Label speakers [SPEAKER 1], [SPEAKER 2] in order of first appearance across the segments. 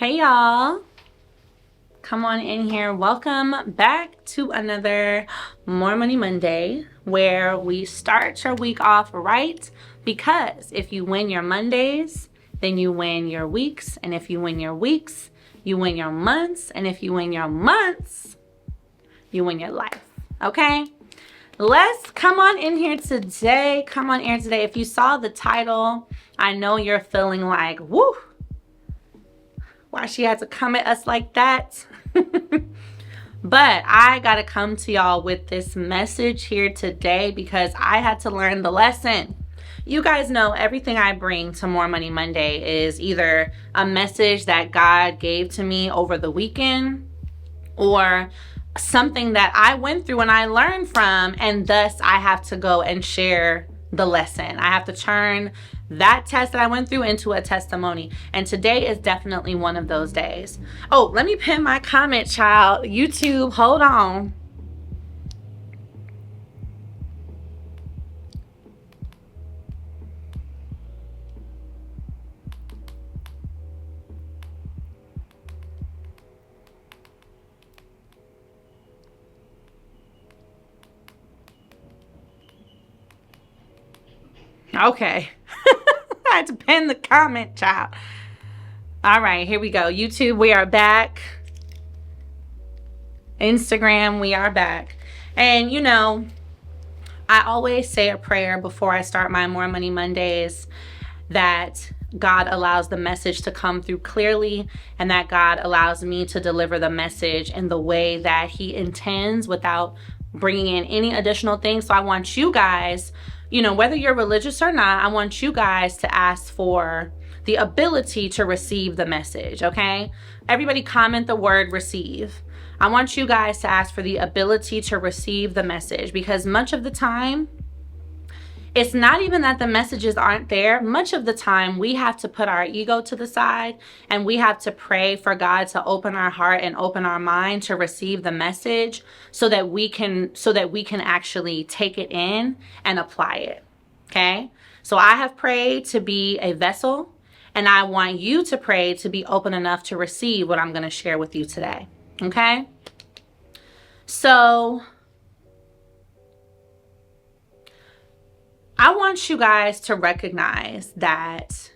[SPEAKER 1] Hey y'all, come on in here. Welcome back to another More Money Monday, where we start your week off right, because if you win your Mondays, then you win your weeks, and if you win your weeks, you win your months, and if you win your months, you win your life. Okay, let's come on in here today. If you saw the title, I know you're feeling like, woo, why she had to come at us like that. But I gotta come to y'all with this message here today because I had to learn the lesson. You guys know everything I bring to More Money Monday is either a message that God gave to me over the weekend or something that I went through and I learned from, and thus I have to go and share the lesson. I have to turn that test that I went through into a testimony. And today is definitely one of those days. Oh, let me pin my comment, child. YouTube, hold on. Okay. I had to pin the comment, child. All right, here we go. YouTube, we are back. Instagram, we are back. And you know, I always say a prayer before I start my More Money Mondays that God allows the message to come through clearly and that God allows me to deliver the message in the way that He intends without bringing in any additional things. So I want you guys, you know, whether you're religious or not, I want you guys to ask for the ability to receive the message, okay? Everybody comment the word receive. I want you guys to ask for the ability to receive the message, because much of the time, it's not even that the messages aren't there. Much of the time, we have to put our ego to the side and we have to pray for God to open our heart and open our mind to receive the message so that we can actually take it in and apply it. Okay? So I have prayed to be a vessel, and I want you to pray to be open enough to receive what I'm going to share with you today. Okay? So I want you guys to recognize that,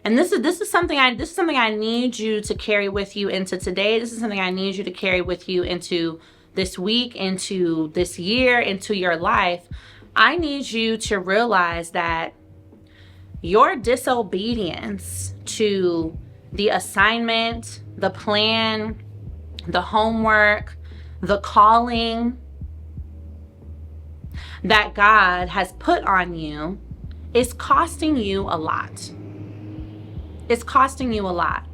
[SPEAKER 1] and this is something I need you to carry with you into today. This is something I need you to carry with you into this week, into this year, into your life. I need you to realize that your disobedience to the assignment, the plan, the homework, the calling that God has put on you is costing you a lot. It's costing you a lot.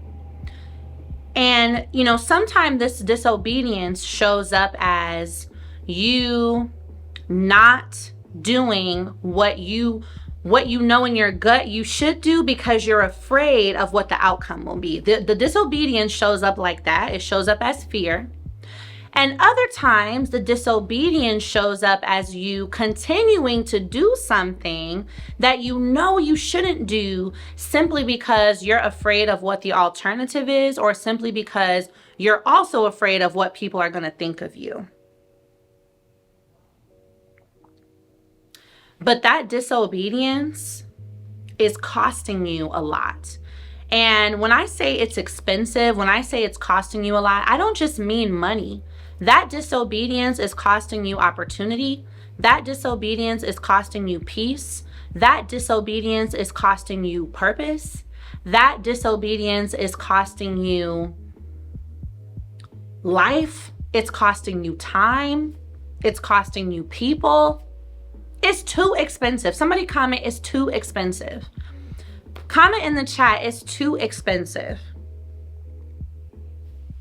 [SPEAKER 1] And, you know, sometimes this disobedience shows up as you not doing what you know in your gut you should do because you're afraid of what the outcome will be. The disobedience shows up like that. It shows up as fear. And other times, the disobedience shows up as you continuing to do something that you know you shouldn't do simply because you're afraid of what the alternative is, or simply because you're also afraid of what people are going to think of you. But that disobedience is costing you a lot. And when I say it's expensive, when I say it's costing you a lot, I don't just mean money. That disobedience is costing you opportunity. That disobedience is costing you peace. That disobedience is costing you purpose. That disobedience is costing you life. It's costing you time. It's costing you people. It's too expensive. Somebody comment, it's too expensive. Comment in the chat, it's too expensive.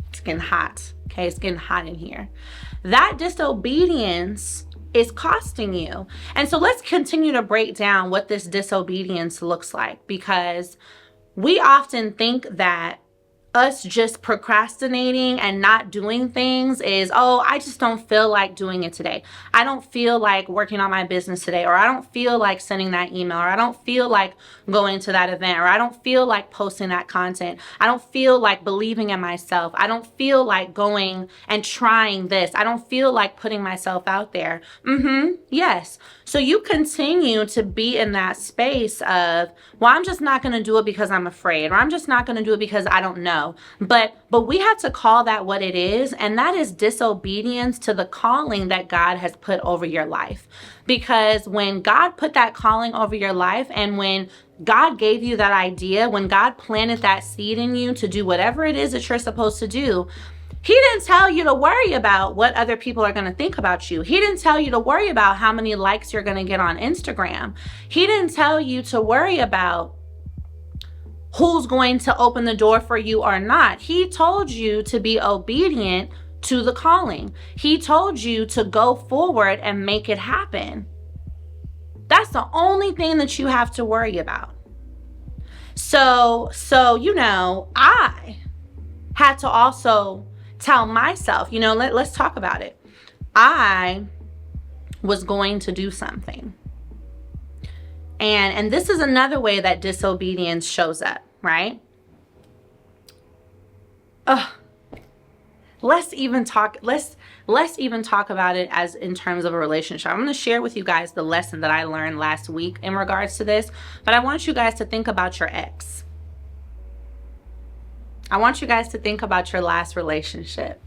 [SPEAKER 1] It's getting hot. Okay, it's getting hot in here. That disobedience is costing you. And so let's continue to break down what this disobedience looks like, because we often think that us just procrastinating and not doing things is, oh, I just don't feel like doing it today. I don't feel like working on my business today, or I don't feel like sending that email, or I don't feel like going to that event, or I don't feel like posting that content. I don't feel like believing in myself. I don't feel like going and trying this. I don't feel like putting myself out there. Yes. So you continue to be in that space of, well, I'm just not going to do it because I'm afraid, or I'm just not going to do it because I don't know. But we have to call that what it is, and that is disobedience to the calling that God has put over your life. Because when God put that calling over your life, and when God gave you that idea, when God planted that seed in you to do whatever it is that you're supposed to do, He didn't tell you to worry about what other people are going to think about you. He didn't tell you to worry about how many likes you're going to get on Instagram. He didn't tell you to worry about who's going to open the door for you or not. He told you to be obedient to the calling. He told you to go forward and make it happen. That's the only thing that you have to worry about. So, I had to also tell myself, let's talk about it. I was going to do something. And this is another way that disobedience shows up, right? Let's even talk about it as in terms of a relationship. I'm going to share with you guys the lesson that I learned last week in regards to this, but I want you guys to think about your ex. I want you guys to think about your last relationship.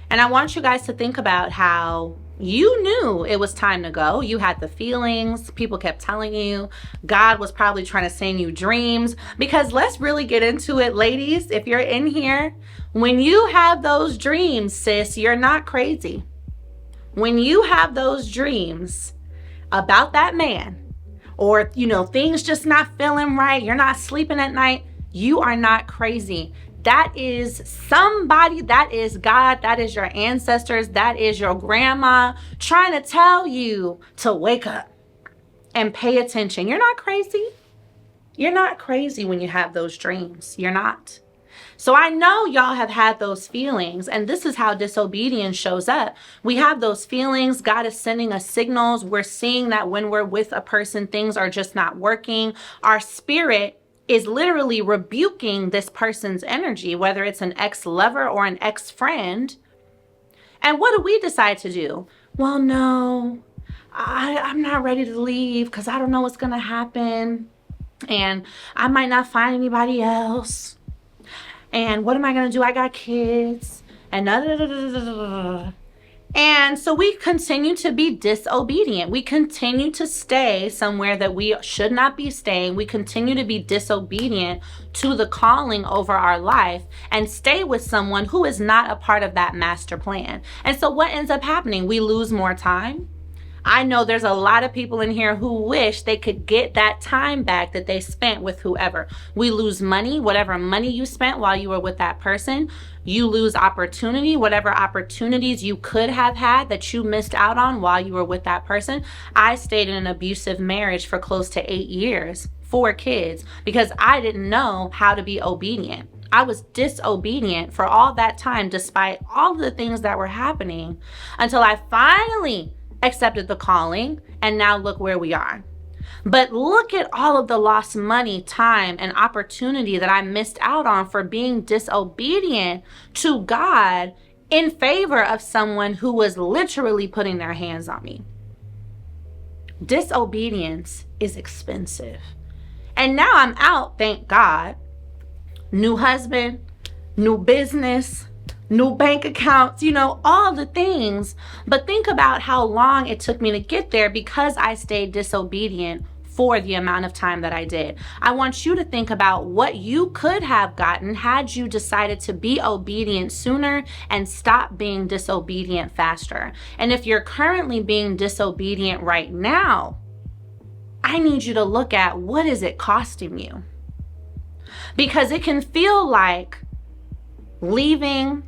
[SPEAKER 1] And I want you guys to think about how you knew it was time to go. You had the feelings. People kept telling you. God was probably trying to send you dreams. Because let's really get into it, ladies. If you're in here, when you have those dreams, sis, you're not crazy. When you have those dreams about that man, or, things just not feeling right, you're not sleeping at night, you are not crazy. That is somebody, that is God, that is your ancestors, that is your grandma trying to tell you to wake up and pay attention. You're not crazy. You're not crazy when you have those dreams. You're not. So I know y'all have had those feelings, and this is how disobedience shows up. We have those feelings. God is sending us signals. We're seeing that when we're with a person, things are just not working. Our spirit is literally rebuking this person's energy, whether it's an ex-lover or an ex-friend. And what do we decide to do? Well, no, I'm not ready to leave because I don't know what's going to happen. And I might not find anybody else. And what am I going to do? I got kids. And And so we continue to be disobedient. We continue to stay somewhere that we should not be staying. We continue to be disobedient to the calling over our life and stay with someone who is not a part of that master plan. And so what ends up happening? We lose more time. I know there's a lot of people in here who wish they could get that time back that they spent with whoever. We lose money, whatever money you spent while you were with that person. You lose opportunity, whatever opportunities you could have had that you missed out on while you were with that person. I stayed in an abusive marriage for close to 8 years, 4 kids, because I didn't know how to be obedient. I was disobedient for all that time, despite all the things that were happening, until I finally accepted the calling, and now look where we are. But look at all of the lost money, time, and opportunity that I missed out on for being disobedient to God in favor of someone who was literally putting their hands on me. Disobedience is expensive. And now I'm out, thank God. New husband, new business, new bank accounts, all the things. But think about how long it took me to get there because I stayed disobedient for the amount of time that I did. I want you to think about what you could have gotten had you decided to be obedient sooner and stop being disobedient faster. And if you're currently being disobedient right now, I need you to look at what is it costing you? Because it can feel like leaving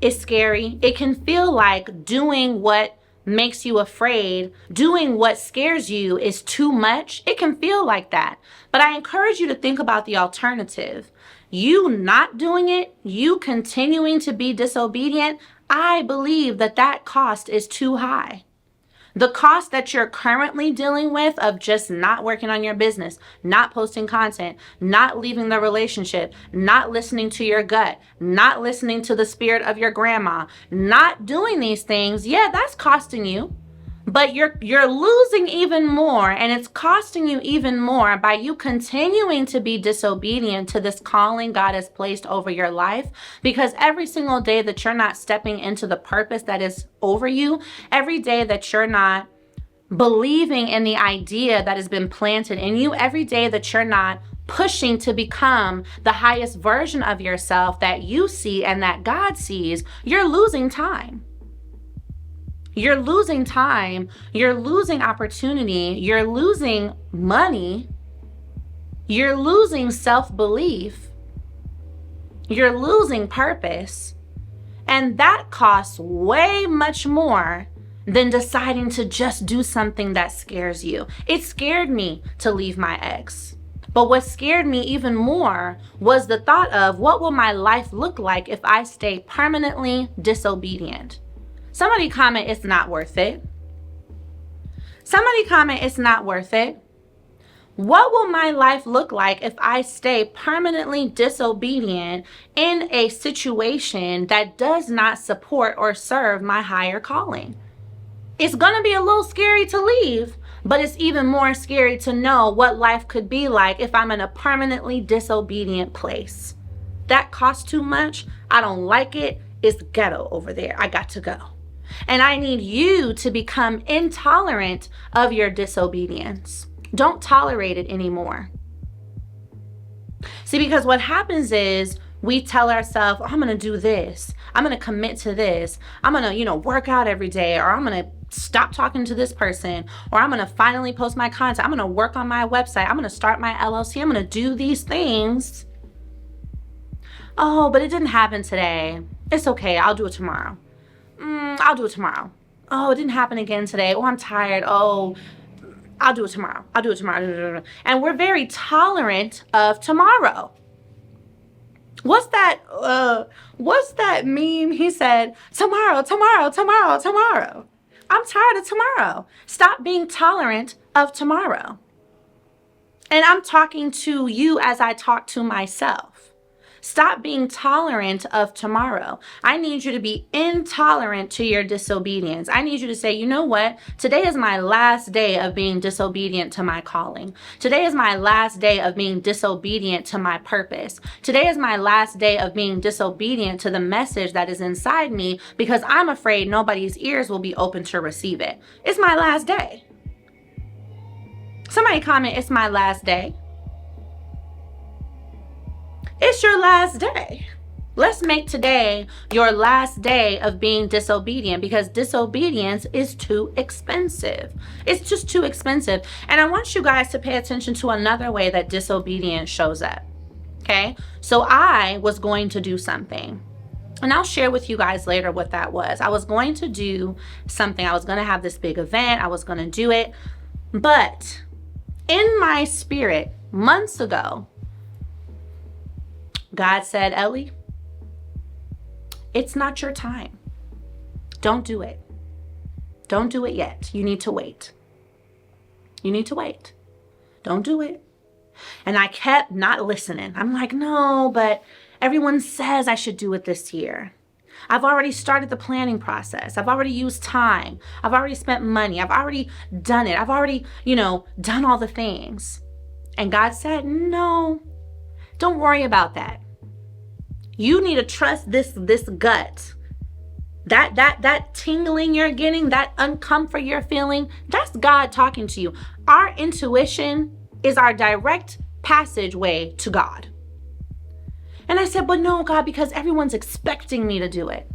[SPEAKER 1] is scary. It can feel like doing what makes you afraid, doing what scares you is too much. It can feel like that. But I encourage you to think about the alternative. you not doing it, you continuing to be disobedient, I believe that that cost is too high. The cost that you're currently dealing with of just not working on your business, not posting content, not leaving the relationship, not listening to your gut, not listening to the spirit of your grandma, not doing these things, yeah, that's costing you. But you're losing even more, and it's costing you even more by you continuing to be disobedient to this calling God has placed over your life. Because every single day that you're not stepping into the purpose that is over you, every day that you're not believing in the idea that has been planted in you, every day that you're not pushing to become the highest version of yourself that you see and that God sees, you're losing time. You're losing time, you're losing opportunity, you're losing money, you're losing self-belief, you're losing purpose, and that costs way much more than deciding to just do something that scares you. It scared me to leave my ex. But what scared me even more was the thought of what will my life look like if I stay permanently disobedient. Somebody comment, it's not worth it. Somebody comment, it's not worth it. What will my life look like if I stay permanently disobedient in a situation that does not support or serve my higher calling? It's going to be a little scary to leave, but it's even more scary to know what life could be like if I'm in a permanently disobedient place. That costs too much. I don't like it. It's ghetto over there. I got to go. And I need you to become intolerant of your disobedience. Don't tolerate it anymore. See, because what happens is we tell ourselves, oh, I'm going to do this. I'm going to commit to this. I'm going to, work out every day, or I'm going to stop talking to this person, or I'm going to finally post my content. I'm going to work on my website. I'm going to start my LLC. I'm going to do these things. Oh, but it didn't happen today. It's okay. I'll do it tomorrow. I'll do it tomorrow. Oh, it didn't happen again today. Oh, I'm tired. Oh, I'll do it tomorrow. I'll do it tomorrow. And we're very tolerant of tomorrow. What's that meme? He said, tomorrow, tomorrow, tomorrow, tomorrow. I'm tired of tomorrow. Stop being tolerant of tomorrow. And I'm talking to you as I talk to myself. Stop being tolerant of tomorrow. I need you to be intolerant to your disobedience. I need you to say, you know what? Today is my last day of being disobedient to my calling. Today is my last day of being disobedient to my purpose. Today is my last day of being disobedient to the message that is inside me because I'm afraid nobody's ears will be open to receive it. It's my last day. Somebody comment, it's my last day. It's your last day. Let's make today your last day of being disobedient, because disobedience is too expensive. It's just too expensive. And I want you guys to pay attention to another way that disobedience shows up. Okay? So I was going to do something. And I'll share with you guys later what that was. I was going to do something. I was going to have this big event. I was going to do it. But in my spirit, months ago, God said, Ellie, it's not your time. Don't do it. Don't do it yet. You need to wait. You need to wait. Don't do it. And I kept not listening. I'm like, no, but everyone says I should do it this year. I've already started the planning process. I've already used time. I've already spent money. I've already done it. I've already, done all the things. And God said, no, don't worry about that. You need to trust this gut. That tingling you're getting, that uncomfort you're feeling, that's God talking to you. Our intuition is our direct passageway to God. And I said, but no, God, because everyone's expecting me to do it.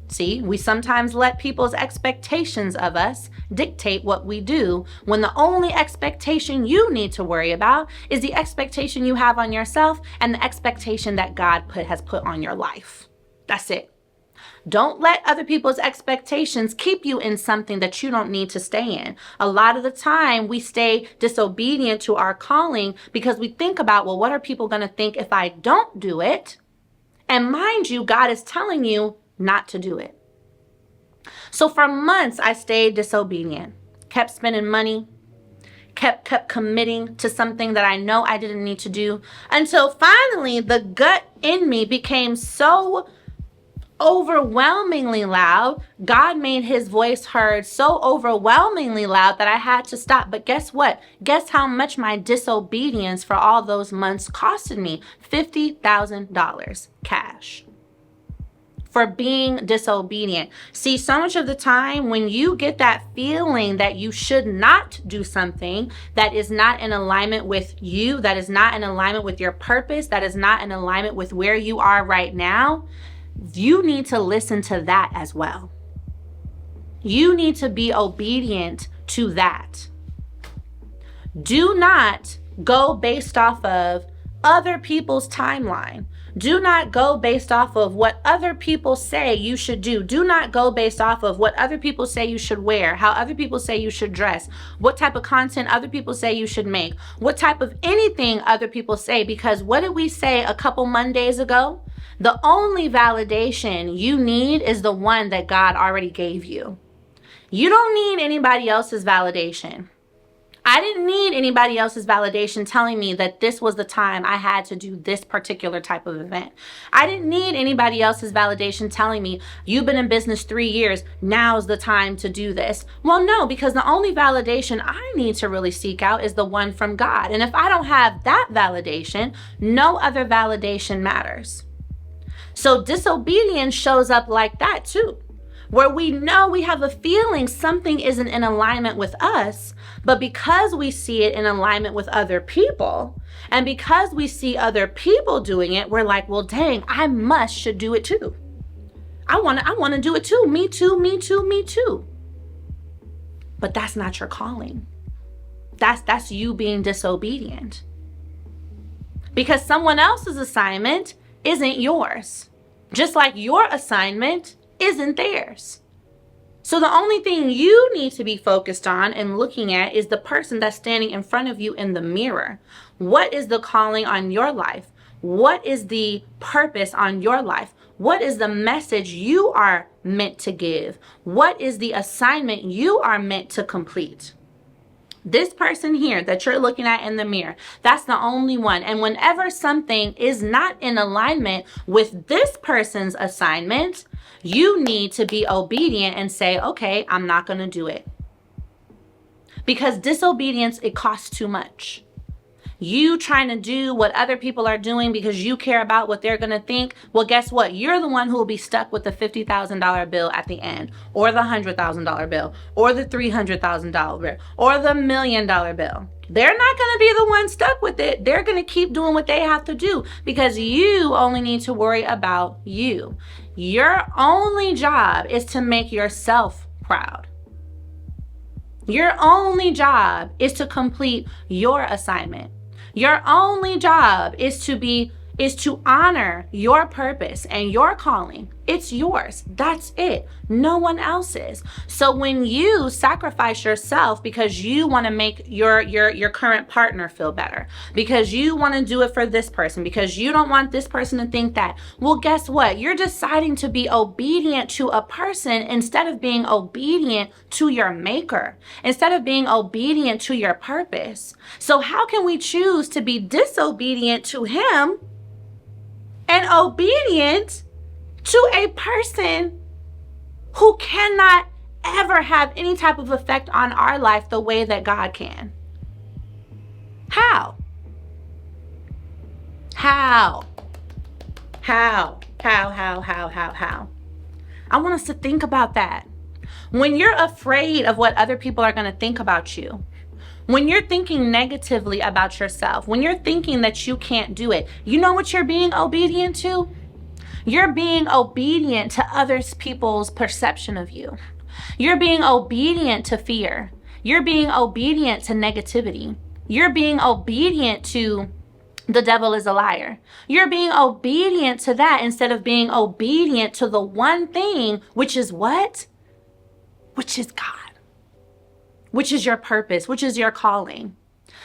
[SPEAKER 1] See, we sometimes let people's expectations of us dictate what we do, when the only expectation you need to worry about is the expectation you have on yourself and the expectation that God has put on your life. That's it. Don't let other people's expectations keep you in something that you don't need to stay in. A lot of the time we stay disobedient to our calling because we think about, well, what are people going to think if I don't do it? And mind you, God is telling you not to do it. So for months, I stayed disobedient, kept spending money, kept committing to something that I know I didn't need to do, until finally the gut in me became so overwhelmingly loud. God made his voice heard so overwhelmingly loud that I had to stop. But guess what? Guess how much my disobedience for all those months costed me? $50,000 cash. For being disobedient. See, so much of the time when you get that feeling that you should not do something that is not in alignment with you, that is not in alignment with your purpose, that is not in alignment with where you are right now, you need to listen to that as well. You need to be obedient to that. Do not go based off of other people's timeline. Do not go based off of what other people say you should do. Do not go based off of what other people say you should wear, how other people say you should dress, what type of content other people say you should make, what type of anything other people say. Because what did we say a couple Mondays ago? The only validation you need is the one that God already gave you. You don't need anybody else's validation. I didn't need anybody else's validation telling me that this was the time I had to do this particular type of event. I didn't need anybody else's validation telling me, you've been in business 3 years, now's the time to do this. Well, no, because the only validation I need to really seek out is the one from God. And if I don't have that validation, no other validation matters. So disobedience shows up like that too, where we know we have a feeling something isn't in alignment with us, but because we see it in alignment with other people, and because we see other people doing it, we're like, well, dang, I should do it too. I want to do it too. Me too, me too, me too. But that's not your calling. That's you being disobedient. Because someone else's assignment isn't yours, just like your assignment isn't theirs. So the only thing you need to be focused on and looking at is the person that's standing in front of you in the mirror. What is the calling on your life? What is the purpose on your life? What is the message you are meant to give? What is the assignment you are meant to complete? This person here that you're looking at in the mirror, that's the only one. And whenever something is not in alignment with this person's assignment, you need to be obedient and say, okay, I'm not going to do it. Because disobedience, it costs too much. You trying to do what other people are doing because you care about what they're going to think. Well, guess what? You're the one who will be stuck with the $50,000 bill at the end, or the $100,000 bill, or the $300,000 bill, or the $1 million bill. They're not going to be the one stuck with it. They're going to keep doing what they have to do because you only need to worry about you. Your only job is to make yourself proud. Your only job is to complete your assignment. Your only job is to honor your purpose and your calling. It's yours. That's it. No one else's. So when you sacrifice yourself because you want to make your current partner feel better, because you want to do it for this person, because you don't want this person to think that, well, guess what? You're deciding to be obedient to a person instead of being obedient to your maker, instead of being obedient to your purpose. So how can we choose to be disobedient to him and obedient to a person who cannot ever have any type of effect on our life the way that God can? How? How? I want us to think about that. When you're afraid of what other people are going to think about you, when you're thinking negatively about yourself, when you're thinking that you can't do it, you know what you're being obedient to? You're being obedient to other people's perception of you. You're being obedient to fear. You're being obedient to negativity. You're being obedient to The devil is a liar. You're being obedient to that instead of being obedient to the one thing, which is what? Which is God, which is your purpose, which is your calling.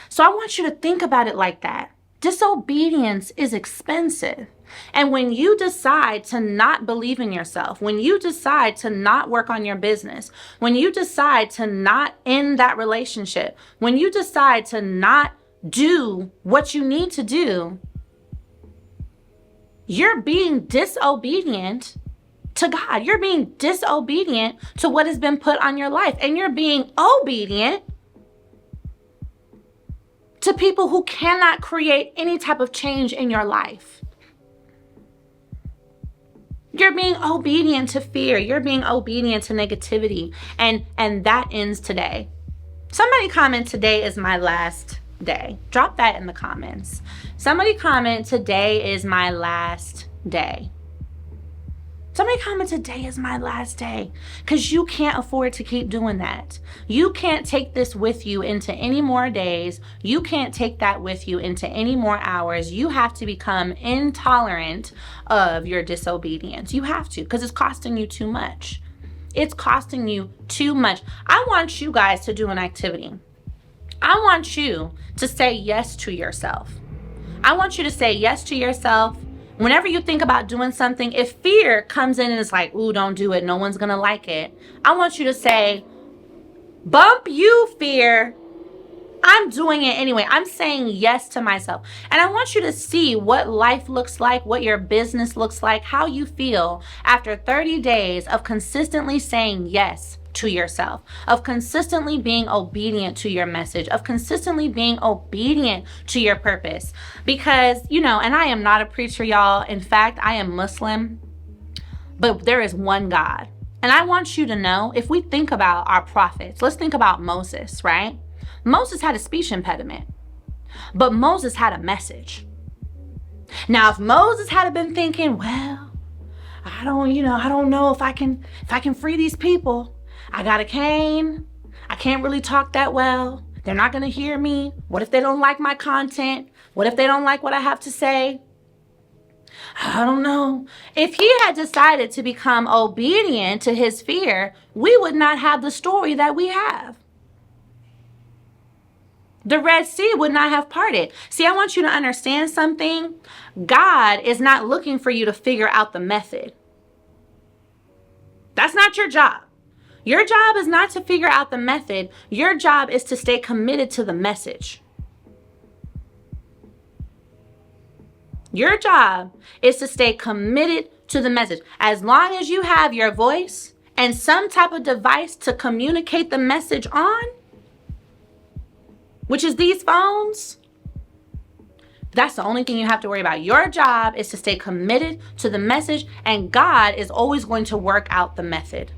[SPEAKER 1] So I want you to think about it like that. Disobedience is expensive. And when you decide to not believe in yourself, when you decide to not work on your business, when you decide to not end that relationship, when you decide to not do what you need to do, you're being disobedient to God. You're being disobedient to what has been put on your life. And you're being obedient to people who cannot create any type of change in your life. You're being obedient to fear. You're being obedient to negativity. And that ends today. Somebody comment, today is my last day. Drop that in the comments. Somebody comment, today is my last day. Somebody comment, today is my last day. Because you can't afford to keep doing that. You can't take this with you into any more days. You can't take that with you into any more hours. You have to become intolerant of your disobedience. You have to, because it's costing you too much. It's costing you too much. I want you guys to do an activity. I want you to say yes to yourself. I want you to say yes to yourself. Whenever you think about doing something, if fear comes in and it's like, ooh, don't do it, no one's gonna like it, I want you to say, bump you, fear. I'm doing it anyway. I'm saying yes to myself. And I want you to see what life looks like, what your business looks like, how you feel after 30 days of consistently saying yes to yourself, of consistently being obedient to your message, of consistently being obedient to your purpose. Because, and I am not a preacher, y'all. In fact, I am Muslim, but there is one God. And I want you to know, if we think about our prophets, let's think about Moses, right? Moses had a speech impediment, but Moses had a message. Now, if Moses had been thinking, well, I don't know if I can free these people. I got a cane. I can't really talk that well. They're not going to hear me. What if they don't like my content? What if they don't like what I have to say? I don't know. If he had decided to become obedient to his fear, we would not have the story that we have. The Red Sea would not have parted. See, I want you to understand something. God is not looking for you to figure out the method. That's not your job. Your job is not to figure out the method. Your job is to stay committed to the message. Your job is to stay committed to the message. As long as you have your voice and some type of device to communicate the message on, which is these phones, that's the only thing you have to worry about. Your job is to stay committed to the message, and God is always going to work out the method.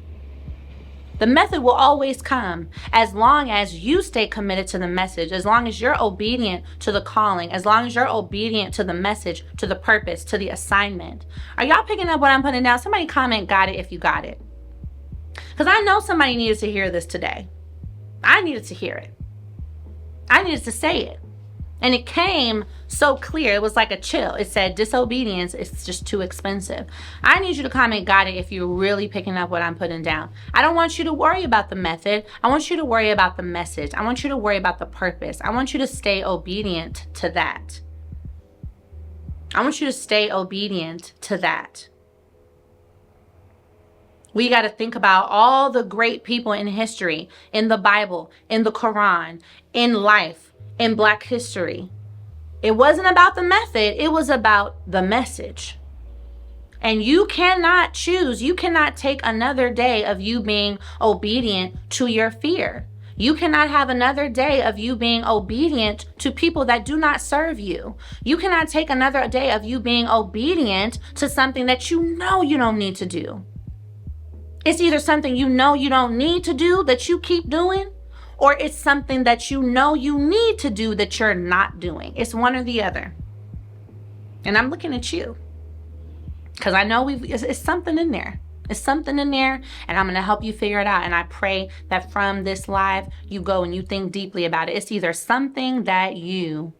[SPEAKER 1] The method will always come as long as you stay committed to the message, as long as you're obedient to the calling, as long as you're obedient to the message, to the purpose, to the assignment. Are y'all picking up what I'm putting down? Somebody comment, got it, if you got it. Because I know somebody needed to hear this today. I needed to hear it. I needed to say it. And it came so clear. It was like a chill. It said, disobedience is just too expensive. I need you to comment, got it, if you're really picking up what I'm putting down. I don't want you to worry about the method. I want you to worry about the message. I want you to worry about the purpose. I want you to stay obedient to that. I want you to stay obedient to that. We got to think about all the great people in history, in the Bible, in the Quran, in life, in Black history. It wasn't about the method. It was about the message. And you cannot choose. You cannot take another day of you being obedient to your fear. You cannot have another day of you being obedient to people that do not serve you. You cannot take another day of you being obedient to something that you know you don't need to do. It's either something you know you don't need to do that you keep doing, or it's something that you know you need to do that you're not doing. It's one or the other. And I'm looking at you because I know it's something in there. It's something in there, and I'm going to help you figure it out. And I pray that from this live, you go and you think deeply about it. It's either something that you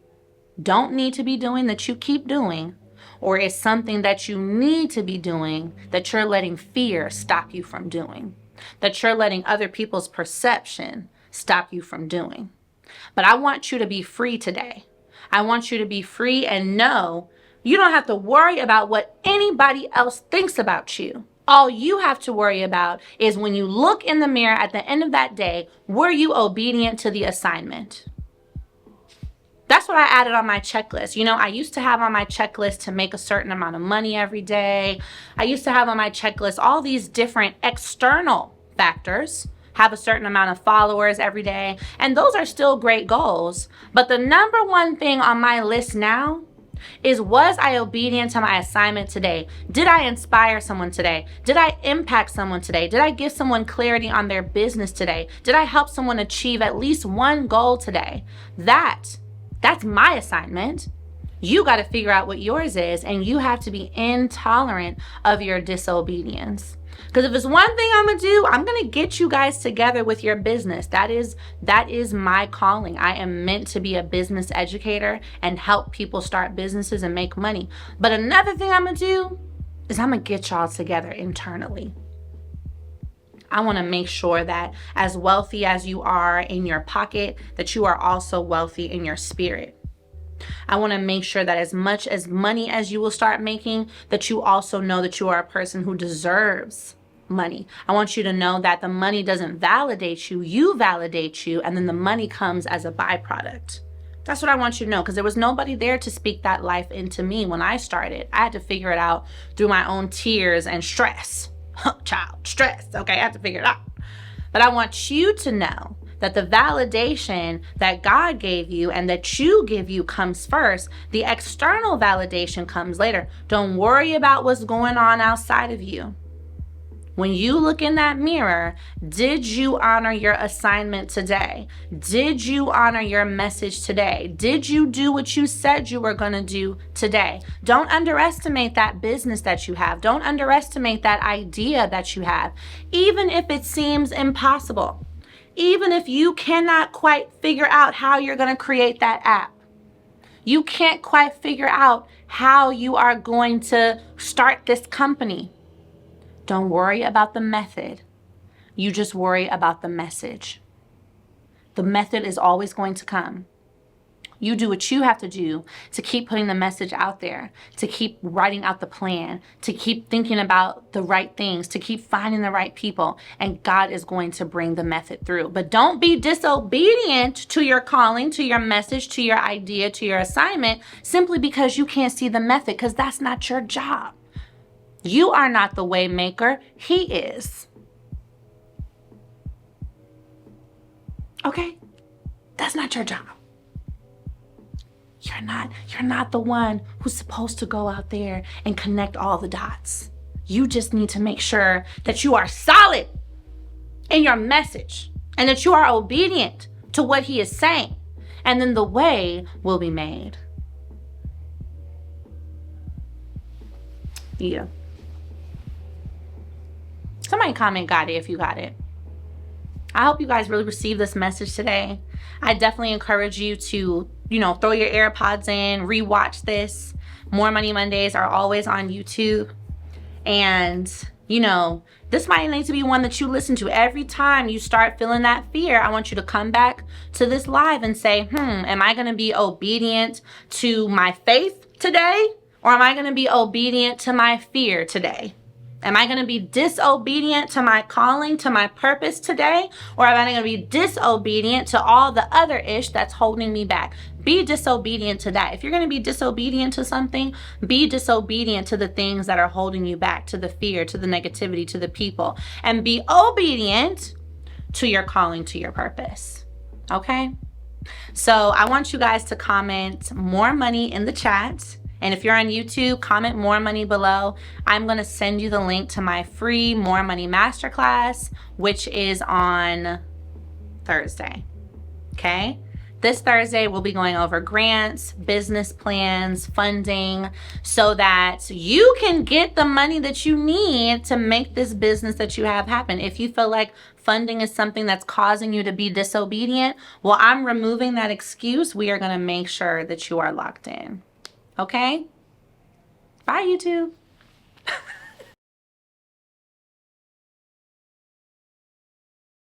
[SPEAKER 1] don't need to be doing that you keep doing, or is something that you need to be doing that you're letting fear stop you from doing, that you're letting other people's perception stop you from doing. But I want you to be free today. I want you to be free and know you don't have to worry about what anybody else thinks about you. All you have to worry about is when you look in the mirror at the end of that day, were you obedient to the assignment? That's what I added on my checklist. You know, I used to have on my checklist to make a certain amount of money every day. I used to have on my checklist all these different external factors, have a certain amount of followers every day. And those are still great goals. But the number one thing on my list now is, was I obedient to my assignment today? Did I inspire someone today? Did I impact someone today? Did I give someone clarity on their business today? Did I help someone achieve at least one goal today? That's my assignment. You got to figure out what yours is, and you have to be intolerant of your disobedience. Because if it's one thing I'm going to do, I'm going to get you guys together with your business. That is my calling. I am meant to be a business educator and help people start businesses and make money. But another thing I'm going to do is I'm going to get y'all together internally. I want to make sure that as wealthy as you are in your pocket, that you are also wealthy in your spirit. I want to make sure that as much as money as you will start making, that you also know that you are a person who deserves money. I want you to know that the money doesn't validate you, you validate you, and then the money comes as a byproduct. That's what I want you to know, because there was nobody there to speak that life into me when I started. I had to figure it out through my own tears and stress. Child, stress. Okay, I have to figure it out. But I want you to know that the validation that God gave you and that you give you comes first. The external validation comes later. Don't worry about what's going on outside of you. When you look in that mirror, did you honor your assignment today? Did you honor your message today? Did you do what you said you were going to do today? Don't underestimate that business that you have. Don't underestimate that idea that you have, even if it seems impossible. Even if you cannot quite figure out how you're going to create that app. You can't quite figure out how you are going to start this company. Don't worry about the method. You just worry about the message. The method is always going to come. You do what you have to do to keep putting the message out there, to keep writing out the plan, to keep thinking about the right things, to keep finding the right people, and God is going to bring the method through. But don't be disobedient to your calling, to your message, to your idea, to your assignment, simply because you can't see the method, because that's not your job. You are not the way maker. He is. Okay? That's not your job. You're not the one who's supposed to go out there and connect all the dots. You just need to make sure that you are solid in your message and that you are obedient to what he is saying. And then the way will be made. Yeah. Somebody comment got it if you got it. I hope you guys really received this message today. I definitely encourage you to, throw your AirPods in, rewatch this. More Money Mondays are always on YouTube. And, this might need to be one that you listen to every time you start feeling that fear. I want you to come back to this live and say, am I going to be obedient to my faith today? Or am I going to be obedient to my fear today? Am I going to be disobedient to my calling, to my purpose today? Or am I going to be disobedient to all the other ish that's holding me back? Be disobedient to that. If you're going to be disobedient to something, be disobedient to the things that are holding you back, to the fear, to the negativity, to the people. And be obedient to your calling, to your purpose. Okay? So I want you guys to comment more money in the chat. And if you're on YouTube, comment more money below. I'm going to send you the link to my free More Money Masterclass, which is on Thursday. Okay? This Thursday, we'll be going over grants, business plans, funding, so that you can get the money that you need to make this business that you have happen. If you feel like funding is something that's causing you to be disobedient, well, I'm removing that excuse. We are going to make sure that you are locked in. Okay? Bye, YouTube.